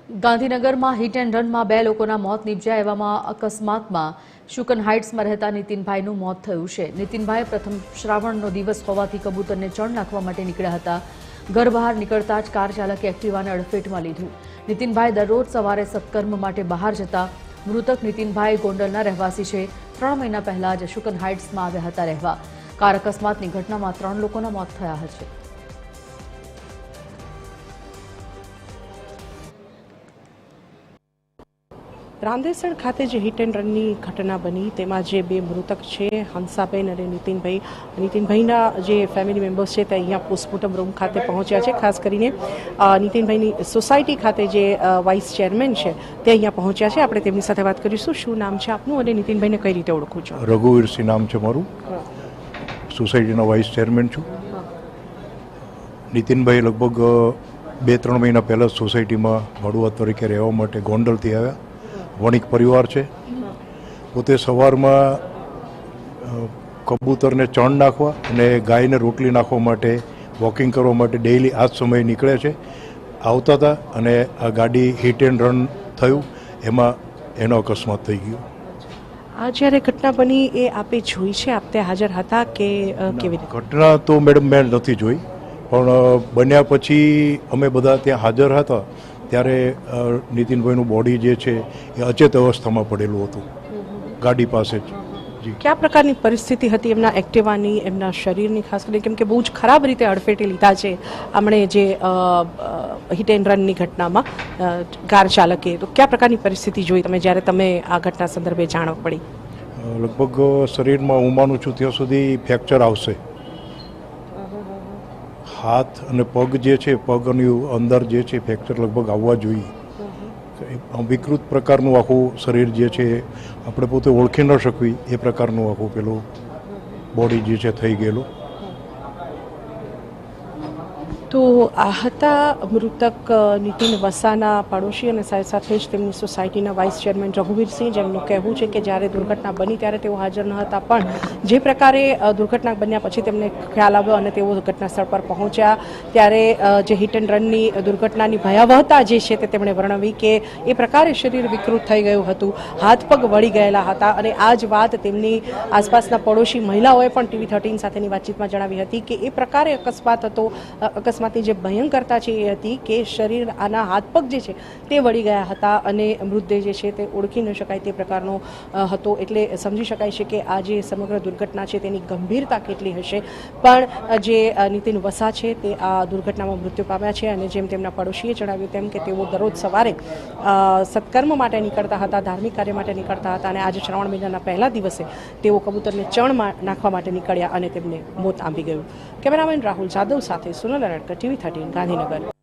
ગાંધીનગરમાં hit and રનમાં 2 લોકોના મોત નીપજ્યા એવામાં અકસ્માતમાં શુકન હાઇટ્સમાં રહેતા નીતિનભાઈનું મોત થયું છે। નીતિનભાઈ પ્રથમ શ્રાવણનો દિવસ હોવાથી કબૂતરને ચણ નાખવા માટે નીકળ્યા હતા। ઘર બહાર નીકળતા જ કાર ચાલકે એક્ટિવાને અડફેટમાં લીધું। નીતિનભાઈ દરરોજ સવારે સત્કર્મ માટે બહાર જતા। મૃતક નીતિનભાઈ ગોંડલના રહેવાસી છે। 3 મહિના પહેલા જ શુકન હાઇટ્સમાં આવ્યા હતા રહેવા। કાર અકસ્માતની ઘટનામાં 3 લોકોના મોત થયા છે। રાંદેસણ ખાતે જે હિટ એન્ડ રનની ઘટના બની તેમાં જે 2 મૃતક છે હંસાબેન અને નીતિનભાઈના જે ફેમિલી મેમ્બર્સ છે તે અહીંયા પોસ્ટમોર્ટમ રૂમ ખાતે પહોંચ્યા છે। ખાસ કરીને નીતિનભાઈની સોસાયટી ખાતે જે વાઇસ ચેરમેન છે તે અહીંયા પહોંચ્યા છે। આપણે તેમની સાથે વાત કરીશું। શું નામ છે આપનું અને નીતિનભાઈને કઈ રીતે ઓળખું છો? રઘુવીરસિંહ નામ છે મારું, સોસાયટીના વાઇસ ચેરમેન છું। નીતિનભાઈ લગભગ 2-3 મહિના પહેલાં સોસાયટીમાં ભાડુઆત તરીકે રહેવા માટે ગોંડલથી આવ્યા। વણિક પરિવાર છે। પોતે સવારમાં કબૂતરને ચણ નાખવા અને ગાયને રોટલી નાખવા માટે વોકિંગ કરવા માટે ડેઇલી આ જ સમયે નીકળે છે। આવતા હતા અને આ ગાડી હિટ એન્ડ રન થયું, એમાં એનો અકસ્માત થઈ ગયો। આ જ્યારે ઘટના બની એ આપે જોઈ છે? આપ ત્યાં હાજર હતા કે કેવી રીતે? ઘટના તો મેડમ મેં નથી જોઈ, પણ બન્યા પછી અમે બધા ત્યાં હાજર હતા ત્યારે નીતિનભાઈનું બોડી જે છે એ અચેત અવસ્થામાં પડેલું હતું ગાડી પાસે જ। જી, કયા પ્રકારની પરિસ્થિતિ હતી એમના એક્ટિવાની, એમના શરીરની? ખાસ કરીને કેમ કે બહુ જ ખરાબ રીતે અડફેટે લીધા છે આમણે જે હિટ એન્ડ રનની ઘટનામાં કાર ચાલકે। તો કયા પ્રકારની પરિસ્થિતિ જોઈ તમે જ્યારે તમે આ ઘટના સંદર્ભે જાણ પડી? લગભગ શરીરમાં હું માનું છું ત્યાં સુધી ફ્રેક્ચર આવશે। હાથ અને પગ જે છે, પગની અંદર જે છે ફ્રેક્ચર લગભગ આવવા જોઈએ। વિકૃત પ્રકારનું આખું શરીર જે છે આપણે પોતે ઓળખી ન શકવી એ પ્રકારનું આખું પેલું બોડી જે છે થઈ ગયેલું। તો આ હતા મૃતક નીતિન વસાના પાડોશી અને સાથે જ તેમની સોસાયટીના વાઇસ ચેરમેન રઘુવીરસિંહ, જેમનું કહેવું છે કે જ્યારે દુર્ઘટના બની ત્યારે તેઓ હાજર ન હતા, પણ જે પ્રકારે દુર્ઘટના બન્યા પછી તેમને ખ્યાલ આવ્યો અને તેઓ ઘટના સ્થળ પર પહોંચ્યા ત્યારે જે હિટ એન્ડ રનની દુર્ઘટનાની ભયાવહતા જે છે તે તેમણે વર્ણવી કે એ પ્રકારે શરીર વિકૃત થઈ ગયું હતું, હાથ પગ વળી ગયેલા હતા। અને આ જ વાત તેમની આસપાસના પડોશી મહિલાઓએ પણ TV13 સાથેની વાતચીતમાં જણાવી હતી કે એ પ્રકારે અકસ્માત હતો। અકસ્માતની જે ભયંકરતા છે એ હતી કે શરીર, આના હાથ પગ જે છે તે વળી ગયા હતા અને મૃતદેહ જે છે તે ઓળખી ન શકાય તે પ્રકારનો હતો। એટલે સમજી શકાય છે કે આ જે સમગ્ર દુર્ઘટના છે તેની ગંભીરતા કેટલી હશે। પણ જે નીતિન વસા છે તે આ દુર્ઘટનામાં મૃત્યુ પામ્યા છે અને જેમ તેમના પડોશીએ જણાવ્યું તેમ કે તેઓ દરરોજ સવારે સત્કર્મ માટે નીકળતા હતા, ધાર્મિક કાર્ય માટે નીકળતા હતા અને આજે શ્રાવણ મહિનાના પહેલા દિવસે તેઓ કબૂતરને ચણ નાખવા માટે નીકળ્યા અને તેમને મોત આંબી ગયું। કેમેરામેન રાહુલ જાદવ સાથે સુનલ અરડકર, TV13 ગાંધીનગર।